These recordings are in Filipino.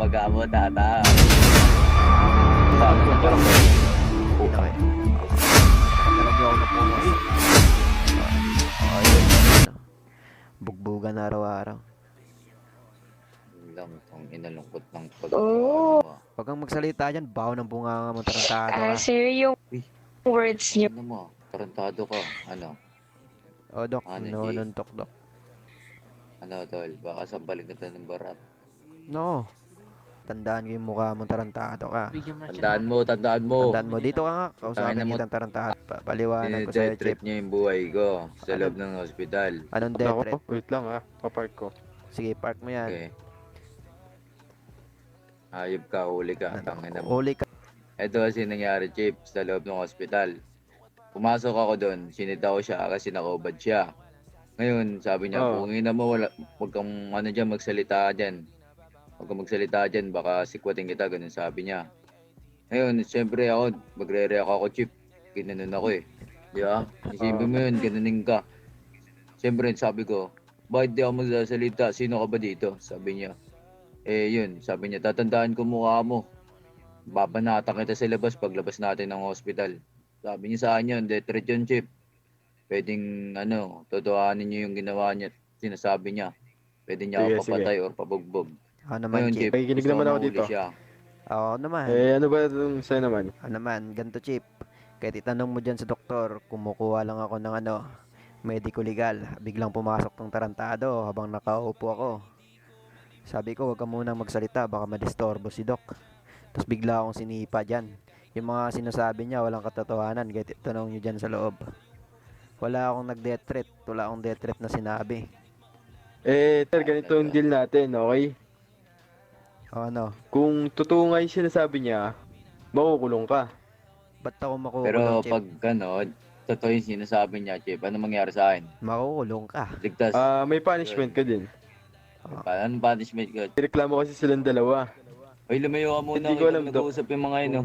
Pagamo tata. Okay. Alam niyo ako na po. Bugbugan araw-araw. Lang itong inalungkot ng pag... Oh. Huwag kang magsalita dyan, baho ng bunga mo, tarantado ka. Sir, yung Uy. words niyo. Ano mo? Tarantado ka. Ano? O, Dok, Ano, G? nanuntok, Dok. Ano, tol? Baka sampalik na tayo ng barat. No. Tandaan ko yung mukha mo, tarantado ka. Tandaan mo, tandaan mo. Tandaan mo, dito ka nga, kausapin Tangina mo. kitang tarantado. Paliwanag ko sa'yo, Dinedeath Chip. threat niya yung buhay ko sa Ano? loob ng ospital. Anong death Ako, threat? wait lang papark ko. Sige, park mo yan. Okay. Hayop ka, huli ka. Tangina mo. Uli ka. Ito kasi nangyari, Chip, sa loob ng ospital. Pumasok ako doon, sinita ko siya kasi nakubad siya. Ngayon, sabi niya, Oh. kung ina mo, huwag kang dyan, magsalita dyan. Huwag kang magsalita dyan, baka sikwatin kita, ganun sabi niya. Ngayon, siyempre ako, magre-react ako, Chip. Ginanon ako eh. Di ba? Isipin mo yun, gananin ka. Siyempre, sabi ko, bakit di ako magsasalita? Sino ka ba dito? Sabi niya. Eh, yun, sabi niya, tatandaan ko mukha mo. Babanatan kita sa labas paglabas natin ng hospital. Sabi niya sa akin yun, death threat yun, Chip. Pwedeng, totohanin niyo yung ginawa niya, sinasabi niya. Pwede niya Sige, ako papatay or pabugbog. Ako naman, Ngayon, Chip. Chip, Nakikinig gusto naman ko ako mahuli dito. siya. Ako naman. Ano ba itong sa'yo naman? Ano naman, ganito, Chip. Kahit itanong mo dyan sa doktor, kumukuha lang ako ng medico legal. Biglang pumasok tong tarantado habang nakaupo ako. Sabi ko, wag ka munang magsalita, baka madistorbo si Doc. Tapos bigla akong sinipa dyan. Yung mga sinasabi niya, walang katotohanan. Kahit itanong nyo dyan sa loob. Wala akong nag-death threat. Wala akong death threat na sinabi. Sir, ganito yung deal natin, okay? O ano, Kung totoo nga yung sinasabi niya, makukulong ka. ba't ako Pero makukulong, Chip? pag totoo yung sinasabi niya, Chip, ano mangyari sa akin? Makukulong ka. Ligtas. May punishment ka din. Anong punishment ko? Reklamo kasi silang dalawa. Hoy, lumayo ka muna. Hindi ko alam, Doc. Nag-uusap yung mga yun, no?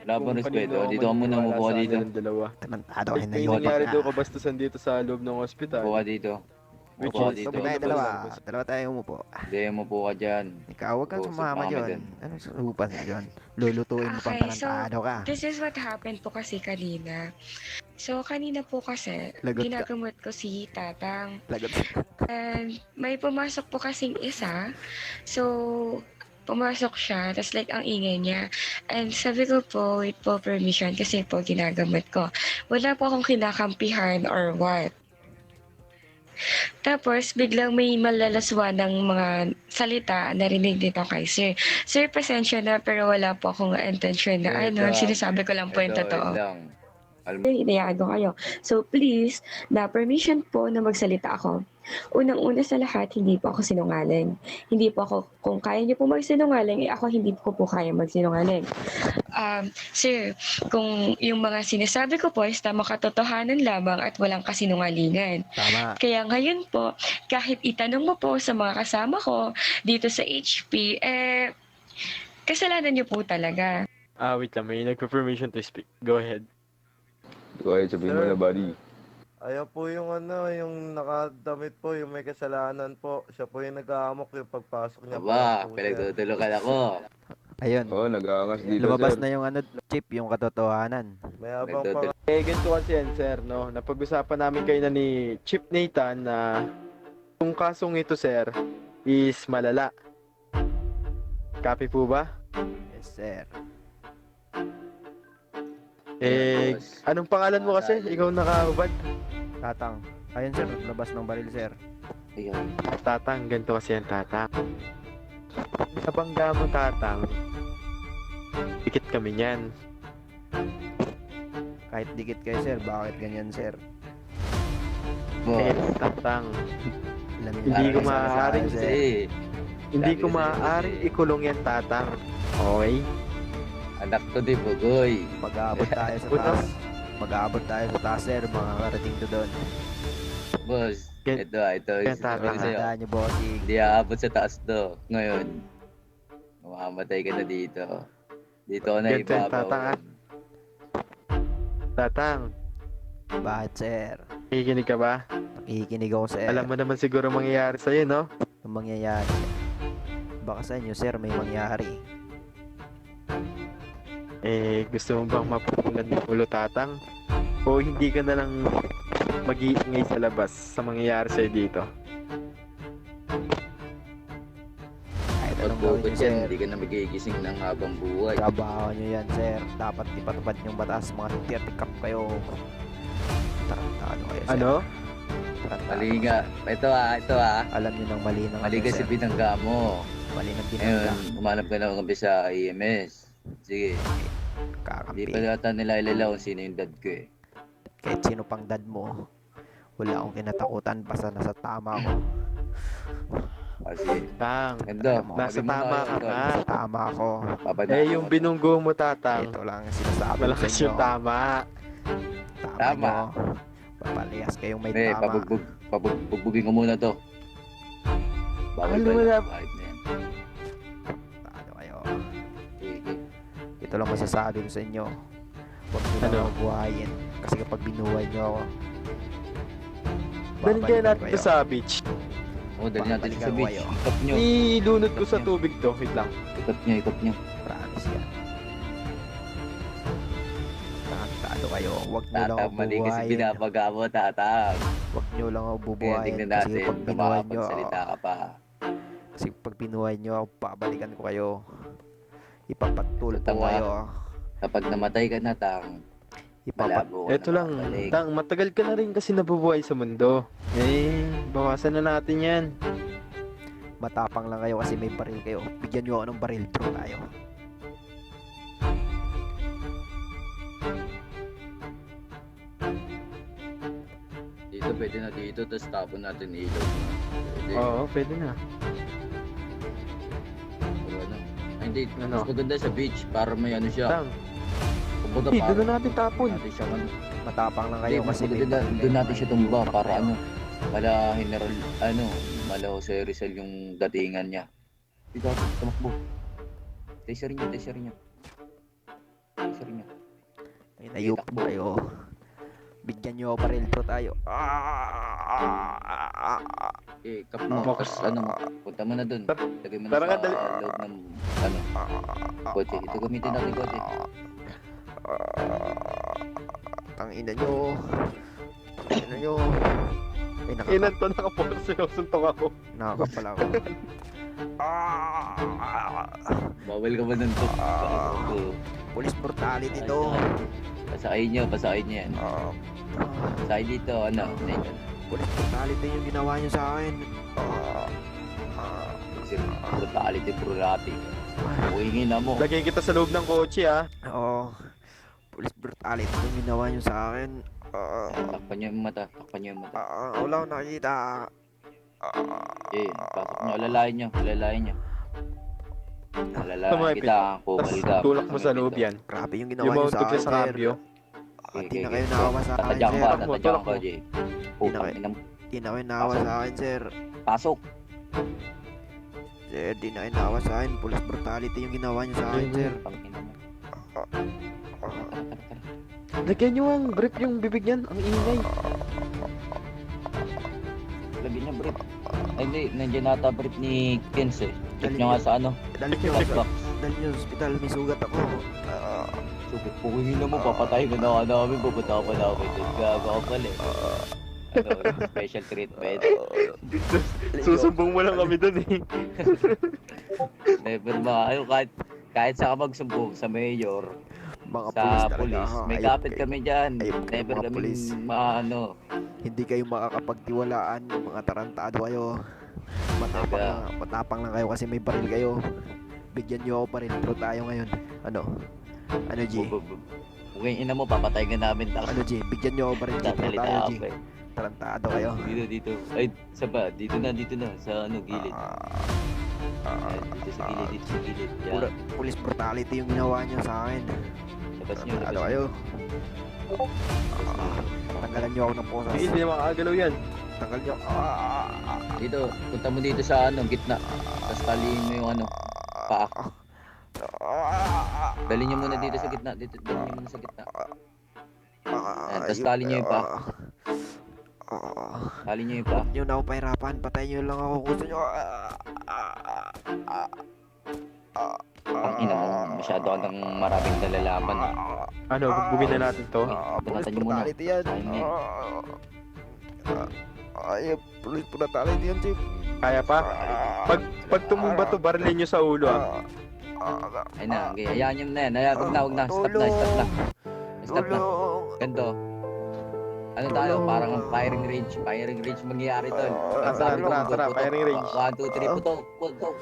Wala bang respeto? kanino Dito ka muna, maniniwala umupo ka sa dito. kanilang dalawa. Tarantado, May hinayotan nangyari ka. daw kabastusan dito sa loob ng ospital. Umupo ka dito. Which Umupo ka is- dito. Umupo tayo dalawa. Dalawa tayo umupo. Hindi, umupo ka dyan. Ikaw, huwag kang Usap sumama kami dyan. dun. Anong supan na dyan? Lulutuin mo pang Okay, so, tarantado ka. This is what happened po kasi kanina. So, kanina po kasi, Lagot ka. ginagamot ko si Tatang. Lagot. And may pumasok po kasing isa. So, pumasok siya, tapos like ang ingay niya. And sabi ko po, wait po permission kasi po ginagamot ko. Wala po akong kinakampihan or what. Tapos, biglang may malalaswa ng mga salita narinig dito kay Sir. Sir, pasensya na pero wala po akong intention na sinasabi ko lang po yung totoo. lang. Inayaan ko kayo. So please, na permission po na magsalita ako. Unang-una sa lahat, hindi po ako sinungaling. Hindi po ako, kung kaya niyo po magsinungaling, ako hindi ko po kaya magsinungaling. Sir, kung yung mga sinasabi ko po is tamang katotohanan lamang at walang kasinungalingan. Tama. Kaya ngayon po, kahit itanong mo po sa mga kasama ko dito sa HP, kasalanan niyo po talaga. Wait lang, may nagpa-permission to speak. Go ahead. Go ahead, sabihin mo na, buddy. Ayaw po yung yung nakadamit po, yung may kasalanan po. Siya po yung nag-aamok yung pagpasok niya. Aba, po, sir. pinagtutulukan ako. Ayun. Oo, nag-aangas dito, Lumabas sir. na yung Chip, yung katotohanan. May abang pa. Ganito kasi yan, sir, no? Napag-usapan namin kayo na ni Chip Nathan na yung kasong ito, sir, is malala. Copy po ba? Yes, sir. Anong pangalan mo kasi? Ikaw nakahubad? Tatang. Ayun, sir. Labas ng baril, sir. Ayun. Tatang, ganito kasi yan, Tatang. Sa bangga mo, Tatang, dikit kami niyan. Kahit dikit kayo, sir. Bakit ganyan, sir? Tatang, Alam niyo Hindi na ko kayo sa maaaring kasama, sir. Kasi, hindi Sabi ko ko sa'yo maaaring kasi. ikulong yan, Tatang. Okay? anak ko di Bugoy. Mag-aabot tayo sa Puto. taas. Mag-aabot tayo sa taas, sir. Mga karating to doon. Boss, Gan- ito. Gan- Sabi ko sa'yo. Tandaan niyo, bossing. Hindi aabot sa taas to. Ngayon, mamamatay ka na dito. Dito ko na Ganito yan, ibabaw. Tatang, ah. Tatang, Bakit, sir? nakikinig ka ba? Nakikinig ako, sir. Alam mo naman siguro mangyayari sa'yo, no? Ang mangyayari. Baka sa inyo, sir, may mangyari. Gusto mo bang mapupulan ng ulo, Tatang? O hindi ka na lang mag-iingay sa labas sa mangyayari sa'yo dito? Kahit Pag anong gawin bukod nyo, yan, sir. hindi ka na magigising ng habang buhay. Trabaho nyo yan, sir. Dapat ipatupad yung batas. Mga 30 cup kayo. Tarantado kayo, sir. Ano? Tarantado. Mali nga. Ito Alam nyo ng mali ng Mali ano, kasi sir. binangga mo. Mali ng binangga. Ngayon, umanap ka na kami sa EMS. Sige, di Kakampi. pa yata nila ilala kung sino yung dad ko eh. Kahit sino pang dad mo. Wala akong kinatakutan basta nasa tama ako. Kasi, Tang, ganda. nasa tama ka nga. Nasa tama ako. Yung binunggo mo, Tatang, Ito lang ang sinasabi ko sa malakas inyo. yung tama. Tama Tama. nyo. Papalihas kayong may May, tama. pabugbugin ko muna to. Bawal Ano ba wala? yan? Kahit na yan. Ano kayo? Sige. Ito lang masasabi ko sa inyo. Huwag nyo na Ano? ako buhayin. Kasi kapag binuhay nyo ako, Dalhin kaya babalikan natin ko to kayo. sa beach. O, dali natin Babalikan sa ko beach. kayo. Ikot nyo. Ilunod ko sa tubig to. Wait lang. Ikot nyo. Promise yan. Tarantado kayo. Huwag nyo lang ako Tatang, mali kasi bubuhayin. binabaga mo, tatang. Huwag nyo lang ako Kaya bubuhayin. tingnan Kasi natin pag kung binuhay nyo makapagsalita ako, ka pa. kasi pag binuhay nyo ako, babalikan ko kayo. Ipapatulpo So, tama. kayo. Kapag namatay ka na, tang, malabo ka Eto na lang, makabalik. Tang, matagal ka na rin kasi nabubuhay sa mundo. Bawasan na natin yan. Matapang lang kayo kasi may baril kayo. Bigyan nyo ako ng baril, bro, tayo. Dito, pwede na dito, tapos tapon natin ilaw. Pwede. Oo, pwede na. O ano. Ay, hindi, Ano? mas maganda sa beach para may ano siya. Tang, Kumbaga, hindi, doon na natin tapon. natin siya, ano. Matapang lang Hindi, kayo mas kasi may maganda, baril doon kayo. natin siya tumba para ano. Mala General, ano, mala Jose Rizal yung datingan niya. Dito, tumakbo. Taser niya. Taser niya. May nayup takbo. kayo. Bigyan nyo ako baril, bro, tayo. Kap mo, tapos ano, punta mo na doon. Lagay mo na Tara sa nga, dali. loob ng, ano, kotse. Ito gamitin natin kotse. Tangina nyo. Tangina nyo. Ay, Inan to, nakapokus sa'yo, suntok ako. nakakapala ako. Bawal ka ba ng tok? Police brutality to. Pasakayin niyo yan. Pasakay dito, ano, Nathan. Police brutality yung ginawa nyo sa akin. Brutality. Uwingin na mo. Lagay kita sa loob ng kotse, ha. Oo. Police brutality yung ginawa nyo sa akin. Takpan niyo yung mata. Wala akong nakikita. Pasok niyo, alalayan niyo. Alalayan Tumapit. kita, kupal Tapos ka. tulak mo sa loob yan. Grabe yung ginawa nyo sa Yumauntog akin, ka sa sir. cambio. Di na kayo nakawa sa akin, Tatadyan sir. ka, Tulak mo. Jay. Di na Putang kayo- inang Di na kayo nakawa sa akin, sir. pasok. Sir, di na kayo nakawa sa akin. Police brutality yung ginawa nyo sa akin, sir. Putang ina mo. Lagyan nyo ang brief yung bibig niyan. Ang ingay. Lagyan niya brief. Ay, hindi, nandiyan nata brief ni Kens eh. Check Dali niyo nga sa ano. Dalhin nyo Check ako. box. Dalhin nyo sa ospital. May sugat ako. Sukit po na mo, papatay ka na namin, pupunta pa namin. Gaga ka pala eh. Ano, special treatment. Susumbong mo lang kami dun, eh. Never maayo, kahit sa ka magsumbong sa mayor, Mga sa pulis talaga. police, ha? may Ayop kapit kayo. kami dyan. Ayop kayo, Never mga kami pulis. maano. Hindi kayo makakapagtiwalaan. Mga tarantado kayo. Matapang lang kayo kasi may baril kayo. Bigyan nyo ako baril. Bro, tayo ngayon. Ano? Ano, G? Kung ina mo, papatay ka namin. Ano, G? Bigyan nyo ako baril. G. Bro, Tatalita tayo, G. ako eh. Tarantado kayo. Dito. Ay, saba, dito na, sa ano, gilid. Ayan, dito sa gilid. Yan. Police brutality yung ginawa nyo sa akin. Labas nyo, Tarantado labas kayo. nyo. Tanggalan nyo ako ng posas. Hindi, hindi makakagalaw yan. Tanggal nyo. Dito, punta mo dito sa ano, gitna. Tapos talihin mo yung ano, paa. Dali nyo muna dito sa gitna. Dali nyo muna sa gitna. Ayan, tapos tali nyo yung paa. Tali nyo yung paa. Huwag nyo na ako pahirapan. Patayin nyo lang ako kung gusto nyo. Tangina mo, masyado ka ng maraming nalalaman. Ano, bugbugin na natin to? Banatan niyo muna. brutality yan. Sayang yan. Police brutality yan, Chip. Kaya pa? Pag tumumba to, barilin nyo sa ulo ah. Ayun na, okay, hayaan niyo na yan. Wag na. Stop na. Stop na. Ganto. Ano tayo? Parang ang firing range. Firing range mangyayari tol. Ang sabi ko, Tara, putok. firing range. 1, 2, 3, putok. Putok.